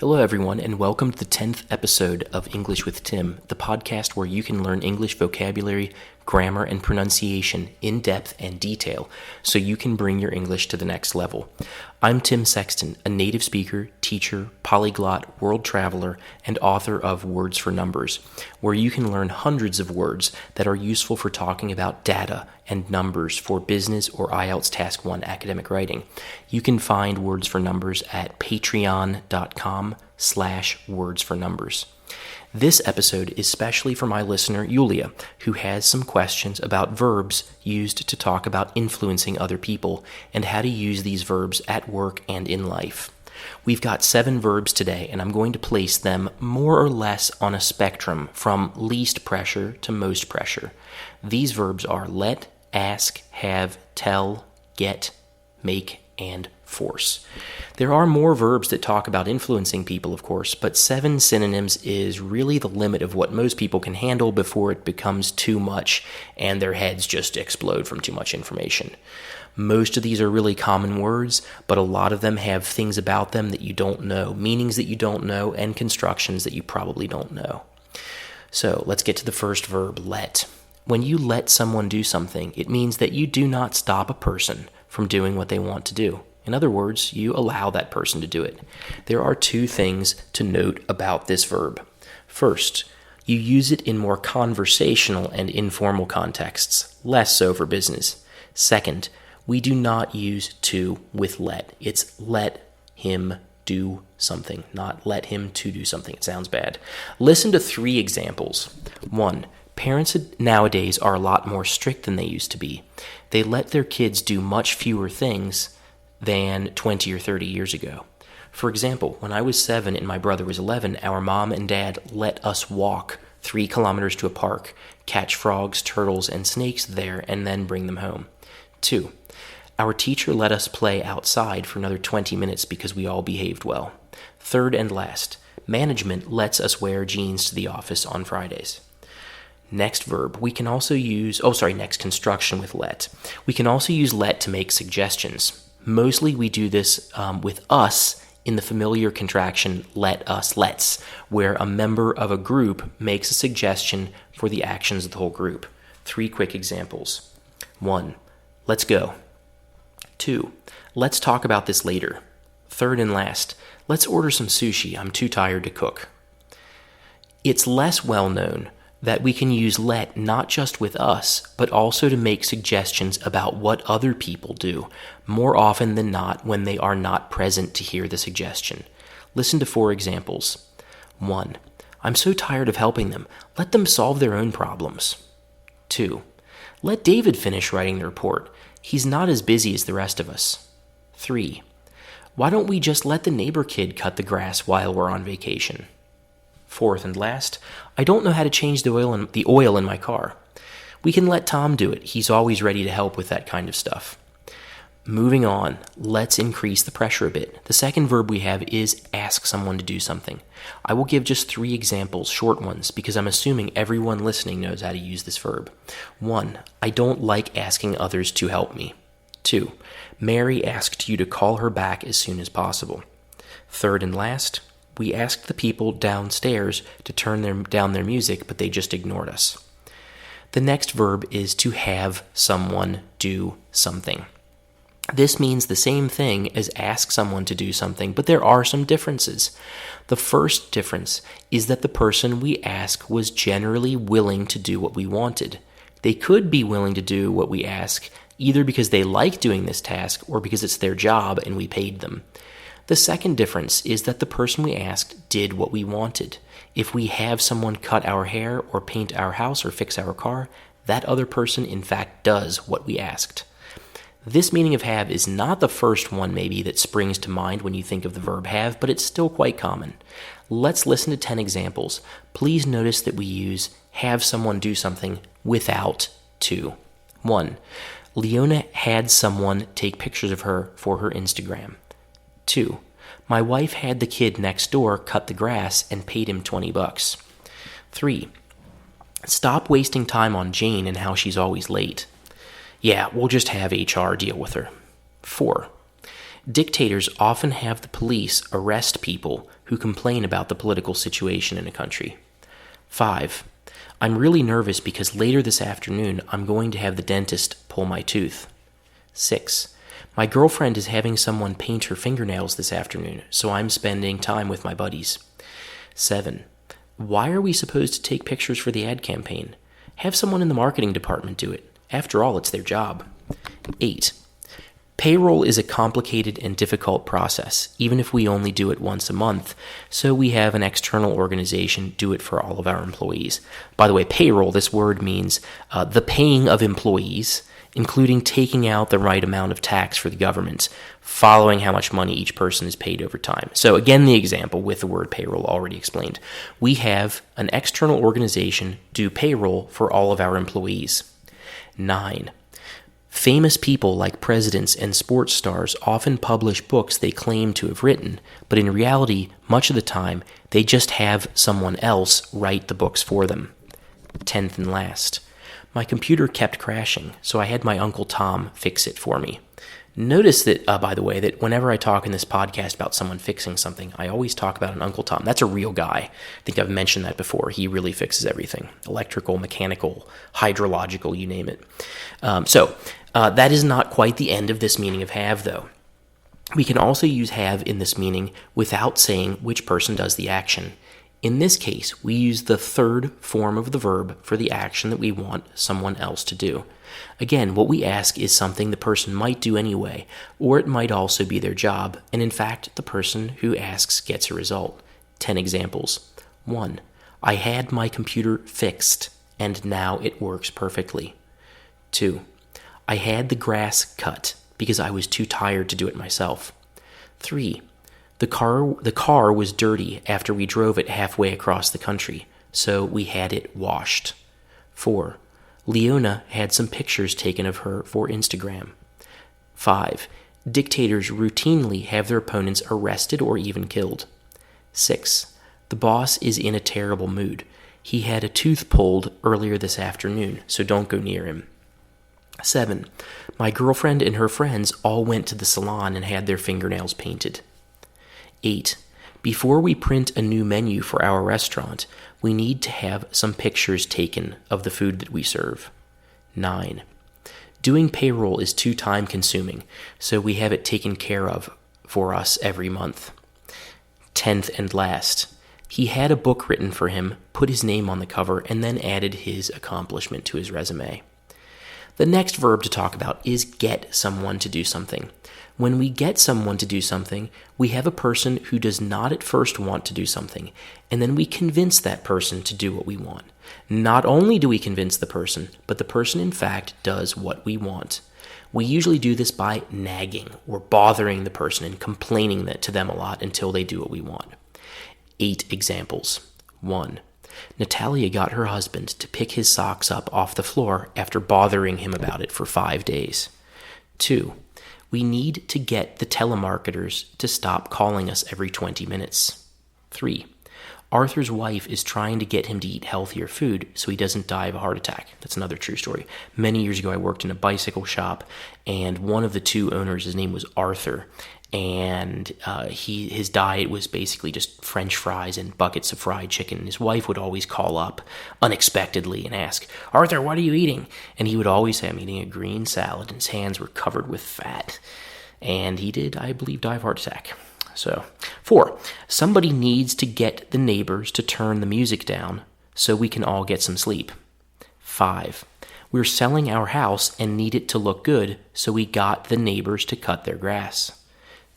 Hello, everyone, and welcome to the 10th episode of English with Tim, the podcast where you can learn English vocabulary, grammar, and pronunciation in depth and detail so you can bring your English to the next level. I'm Tim Sexton, a native speaker, teacher, polyglot, world traveler, and author of Words for Numbers, where you can learn hundreds of words that are useful for talking about data and numbers for business or IELTS Task 1 academic writing. You can find Words for Numbers at patreon.com/wordsfornumbers. This episode is specially for my listener, Yulia, who has some questions about verbs used to talk about influencing other people and how to use these verbs at work and in life. We've got 7 verbs today, and I'm going to place them more or less on a spectrum from least pressure to most pressure. These verbs are let, ask, have, tell, get, make, and force. There are more verbs that talk about influencing people, of course, but 7 synonyms is really the limit of what most people can handle before it becomes too much and their heads just explode from too much information. Most of these are really common words, but a lot of them have things about them that you don't know, meanings that you don't know, and constructions that you probably don't know. So let's get to the first verb, let. When you let someone do something, it means that you do not stop a person from doing what they want to do. In other words, you allow that person to do it. There are 2 things to note about this verb. First, you use it in more conversational and informal contexts, less so for business. Second, we do not use to with let. It's let him do something, not let him to do something. It sounds bad. Listen to 3 examples. 1. Parents nowadays are a lot more strict than they used to be. They let their kids do much fewer things than 20 or 30 years ago. For example, when I was 7 and my brother was 11, our mom and dad let us walk 3 kilometers to a park, catch frogs, turtles, and snakes there, and then bring them home. 2. Our teacher let us play outside for another 20 minutes because we all behaved well. 3rd and last, management lets us wear jeans to the office on Fridays. Next verb, we can also use, next construction with let. We can also use let to make suggestions. Mostly we do this with us in the familiar contraction let us, let's, where a member of a group makes a suggestion for the actions of the whole group. 3 quick examples. 1, let's go. 2, let's talk about this later. 3rd and last, let's order some sushi. I'm too tired to cook. It's less well known that we can use let not just with us, but also to make suggestions about what other people do, more often than not when they are not present to hear the suggestion. Listen to 4 examples. 1. I'm so tired of helping them. Let them solve their own problems. 2. Let David finish writing the report. He's not as busy as the rest of us. 3. Why don't we just let the neighbor kid cut the grass while we're on vacation? 4th and last, I don't know how to change the oil in my car. We can let Tom do it. He's always ready to help with that kind of stuff. Moving on, let's increase the pressure a bit. The second verb we have is ask someone to do something. I will give just 3 examples, short ones, because I'm assuming everyone listening knows how to use this verb. 1, I don't like asking others to help me. 2, Mary asked you to call her back as soon as possible. 3rd and last, we asked the people downstairs to turn down their music, but they just ignored us. The next verb is to have someone do something. This means the same thing as ask someone to do something, but there are some differences. The first difference is that the person we ask was generally willing to do what we wanted. They could be willing to do what we ask, either because they like doing this task or because it's their job and we paid them. The second difference is that the person we asked did what we wanted. If we have someone cut our hair or paint our house or fix our car, that other person in fact does what we asked. This meaning of have is not the first one maybe that springs to mind when you think of the verb have, but it's still quite common. Let's listen to 10 examples. Please notice that we use have someone do something without to. 1, Leona had someone take pictures of her for her Instagram. 2, my wife had the kid next door cut the grass and paid him $20. 3, stop wasting time on Jane and how she's always late. Yeah, we'll just have HR deal with her. 4, dictators often have the police arrest people who complain about the political situation in a country. 5. I'm really nervous because later this afternoon I'm going to have the dentist pull my tooth. 6. My girlfriend is having someone paint her fingernails this afternoon, so I'm spending time with my buddies. 7. Why are we supposed to take pictures for the ad campaign? Have someone in the marketing department do it. After all, it's their job. 8. Payroll is a complicated and difficult process, even if we only do it once a month, so we have an external organization do it for all of our employees. By the way, payroll, this word means the paying of employees, including taking out the right amount of tax for the government, following how much money each person is paid over time. So again, the example with the word payroll already explained. We have an external organization do payroll for all of our employees. 9. Famous people like presidents and sports stars often publish books they claim to have written, but in reality, much of the time, they just have someone else write the books for them. 10th and last. My computer kept crashing, so I had my Uncle Tom fix it for me. Notice that, by the way, that whenever I talk in this podcast about someone fixing something, I always talk about an Uncle Tom. That's a real guy. I think I've mentioned that before. He really fixes everything. Electrical, mechanical, hydrological, you name it. That is not quite the end of this meaning of have, though. We can also use have in this meaning without saying which person does the action. In this case, we use the third form of the verb for the action that we want someone else to do. Again, what we ask is something the person might do anyway, or it might also be their job, and in fact, the person who asks gets a result. 10 examples. 1. I had my computer fixed, and now it works perfectly. 2. I had the grass cut because I was too tired to do it myself. 3. The car was dirty after we drove it halfway across the country, so we had it washed. 4. Leona had some pictures taken of her for Instagram. 5. Dictators routinely have their opponents arrested or even killed. 6. The boss is in a terrible mood. He had a tooth pulled earlier this afternoon, so don't go near him. 7. My girlfriend and her friends all went to the salon and had their fingernails painted. 8. Before we print a new menu for our restaurant, we need to have some pictures taken of the food that we serve. 9. Doing payroll is too time-consuming, so we have it taken care of for us every month. 10th and last. He had a book written for him, put his name on the cover, and then added his accomplishment to his resume. The next verb to talk about is get someone to do something. When we get someone to do something, we have a person who does not at first want to do something, and then we convince that person to do what we want. Not only do we convince the person, but the person in fact does what we want. We usually do this by nagging or bothering the person and complaining to them a lot until they do what we want. 8 examples. 1. Natalia got her husband to pick his socks up off the floor after bothering him about it for 5 days. 2. We need to get the telemarketers to stop calling us every 20 minutes. 3. Arthur's wife is trying to get him to eat healthier food so he doesn't die of a heart attack. That's another true story. Many years ago, I worked in a bicycle shop, and one of the two owners, his name was Arthur, and his diet was basically just French fries and buckets of fried chicken. His wife would always call up unexpectedly and ask, "Arthur, what are you eating?" And he would always say, "I'm eating a green salad," and his hands were covered with fat. And he did, I believe, die of a heart attack. 4, somebody needs to get the neighbors to turn the music down so we can all get some sleep. 5, we're selling our house and need it to look good, so we got the neighbors to cut their grass.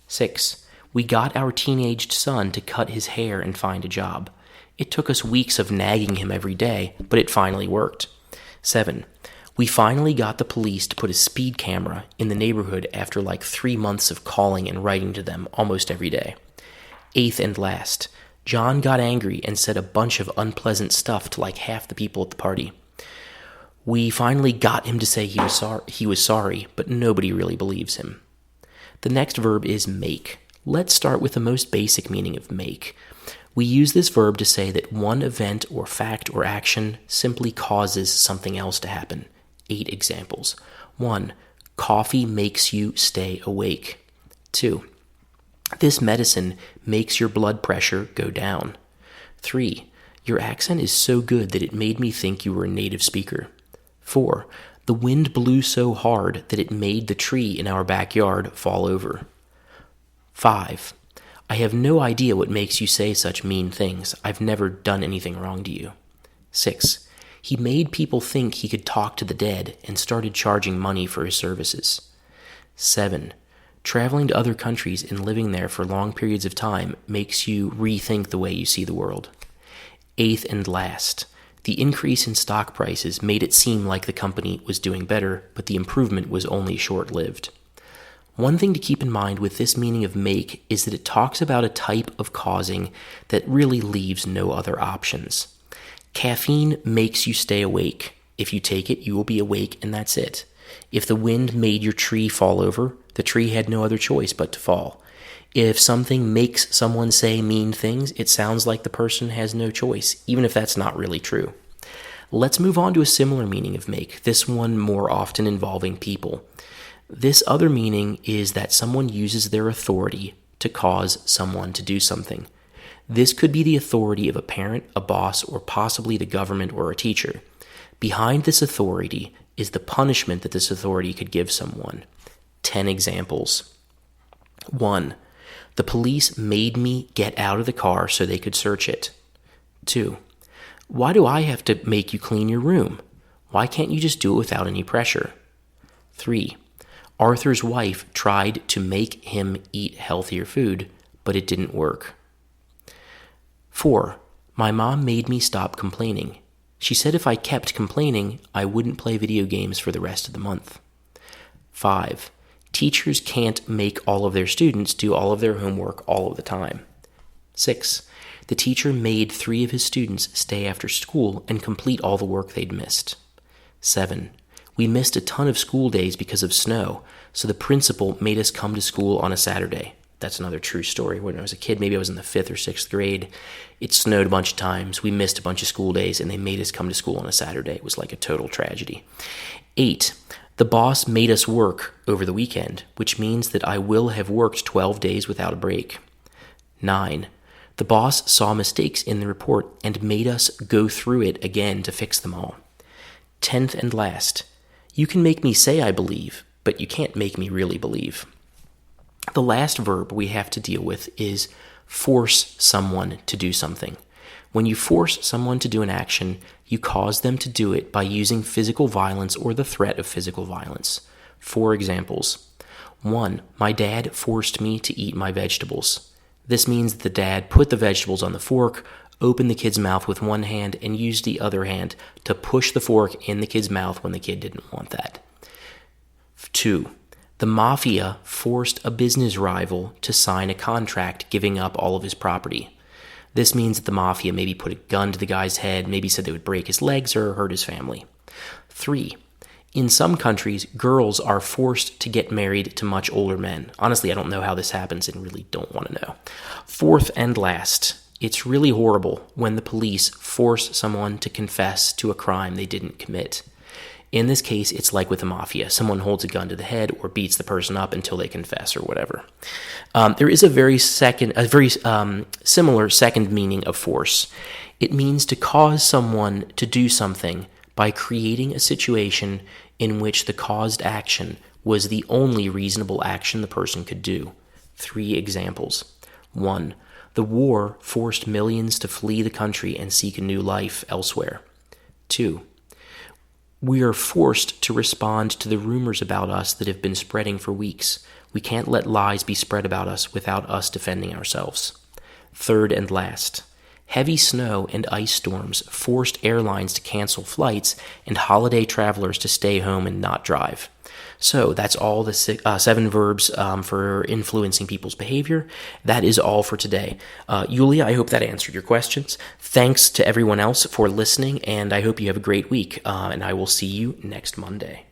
6, we got our teenaged son to cut his hair and find a job. It took us weeks of nagging him every day, but it finally worked. 7, we finally got the police to put a speed camera in the neighborhood after like 3 months of calling and writing to them almost every day. 8th and last, John got angry and said a bunch of unpleasant stuff to like half the people at the party. We finally got him to say he was sorry, but nobody really believes him. The next verb is make. Let's start with the most basic meaning of make. We use this verb to say that one event or fact or action simply causes something else to happen. 8 examples. 1. Coffee makes you stay awake. 2. This medicine makes your blood pressure go down. 3. Your accent is so good that it made me think you were a native speaker. 4. The wind blew so hard that it made the tree in our backyard fall over. 5. I have no idea what makes you say such mean things. I've never done anything wrong to you. 6. He made people think he could talk to the dead and started charging money for his services. 7. Traveling to other countries and living there for long periods of time makes you rethink the way you see the world. 8th and last, the increase in stock prices made it seem like the company was doing better, but the improvement was only short-lived. One thing to keep in mind with this meaning of make is that it talks about a type of causing that really leaves no other options. Caffeine makes you stay awake. If you take it, you will be awake, and that's it. If the wind made your tree fall over, the tree had no other choice but to fall. If something makes someone say mean things, it sounds like the person has no choice, even if that's not really true. Let's move on to a similar meaning of make, this one more often involving people. This other meaning is that someone uses their authority to cause someone to do something. This could be the authority of a parent, a boss, or possibly the government or a teacher. Behind this authority is the punishment that this authority could give someone. 10 examples. 1. The police made me get out of the car so they could search it. 2. Why do I have to make you clean your room? Why can't you just do it without any pressure? 3. Arthur's wife tried to make him eat healthier food, but it didn't work. 4. My mom made me stop complaining. She said if I kept complaining, I wouldn't play video games for the rest of the month. 5. Teachers can't make all of their students do all of their homework all of the time. 6. The teacher made 3 of his students stay after school and complete all the work they'd missed. 7. We missed a ton of school days because of snow, so the principal made us come to school on a Saturday. That's another true story. When I was a kid, maybe I was in the 5th or 6th grade, it snowed a bunch of times. We missed a bunch of school days, and they made us come to school on a Saturday. It was like a total tragedy. 8. The boss made us work over the weekend, which means that I will have worked 12 days without a break. 9. The boss saw mistakes in the report and made us go through it again to fix them all. 10th and last, you can make me say I believe, but you can't make me really believe. The last verb we have to deal with is force someone to do something. When you force someone to do an action, you cause them to do it by using physical violence or the threat of physical violence. 4 examples. 1. My dad forced me to eat my vegetables. This means that the dad put the vegetables on the fork, opened the kid's mouth with one hand, and used the other hand to push the fork in the kid's mouth when the kid didn't want that. 2. The mafia forced a business rival to sign a contract giving up all of his property. This means that the mafia maybe put a gun to the guy's head, maybe said they would break his legs or hurt his family. 3. In some countries, girls are forced to get married to much older men. Honestly, I don't know how this happens and really don't want to know. 4th and last, it's really horrible when the police force someone to confess to a crime they didn't commit. In this case, it's like with the mafia. Someone holds a gun to the head or beats the person up until they confess or whatever. There is a very similar second meaning of force. It means to cause someone to do something by creating a situation in which the caused action was the only reasonable action the person could do. 3 examples. 1. The war forced millions to flee the country and seek a new life elsewhere. 2. We are forced to respond to the rumors about us that have been spreading for weeks. We can't let lies be spread about us without us defending ourselves. 3rd and last, heavy snow and ice storms forced airlines to cancel flights and holiday travelers to stay home and not drive. So that's all the 7 verbs for influencing people's behavior. That is all for today. Yulia, I hope that answered your questions. Thanks to everyone else for listening, and I hope you have a great week, and I will see you next Monday.